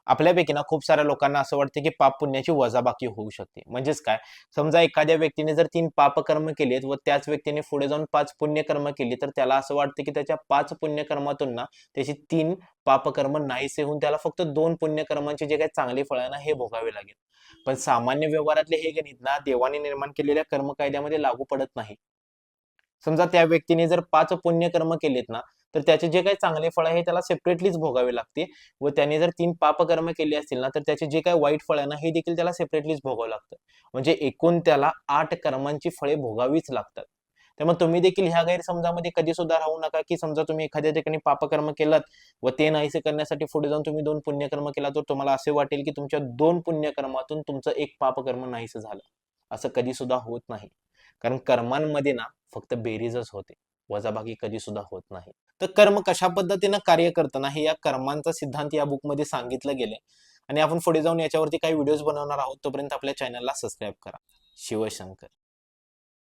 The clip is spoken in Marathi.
आपल्यापैकी ना खूप साऱ्या लोकांना असं वाटतं की पाप पुण्याची वजाबाकी होऊ शकते. म्हणजेच काय? समजा एखाद्या व्यक्तीने जर 3 पापकर्म केलीत व त्याच व्यक्तीने पुढे जाऊन 5 पुण्यकर्म केली, तर त्याला असं वाटतं की त्याच्या 5 पुण्यकर्मातून ना त्याची 3 पापकर्म नाहीसे होऊन त्याला फक्त 2 पुण्यकर्मांचे जे काही चांगले फळ आहे ना, हे भोगावे लागेल. पण सामान्य व्यवहारातले हे गणित ना देवाने निर्माण केलेल्या कर्मकायद्यामध्ये लागू पडत नाही. समजा त्या व्यक्तीने जर 5 पुण्यकर्म केलेत ना, तर त्याचे जे काही चांगले फळ आहे त्याला सेपरेटलीच भोगावे लागते व त्याने जर 3 पापकर्म केले असतील ना, तर त्याचे जे काही वाईट फळ आहे ना, हे देखील त्याला सेपरेटलीच भोगावं लागतं. म्हणजे एकूण त्याला 8 कर्मांची फळे भोगावीच लागतात. त्यामुळे तुम्ही देखील ह्या गैरसमजामध्ये कधी सुद्धा राहू नका, की समजा तुम्ही एखाद्या ठिकाणी पापकर्म केलात व ते नाहीसे करण्यासाठी पुढे जाऊन तुम्ही 2 पुण्यकर्म केला, तर तुम्हाला असे वाटेल, की तुमच्या 2 पुण्यकर्मातून तुमचं 1 पापकर्म नाहीसं झालं. असं कधी सुद्धा होत नाही. कारण कर्मांमध्ये ना फक्त बेरीजच होते. वजाबाकी कधी सुद्धा होत नाही. तर कर्म कशा पद्धतीनं कार्य करतं ना, हे या कर्मांचा सिद्धांत या बुकमध्ये सांगितलं गेलंय आणि आपण पुढे जाऊन याच्यावरती काही व्हिडिओज बनवणार आहोत. तोपर्यंत आपल्या चॅनलला सबस्क्राईब करा. शिवशंकर.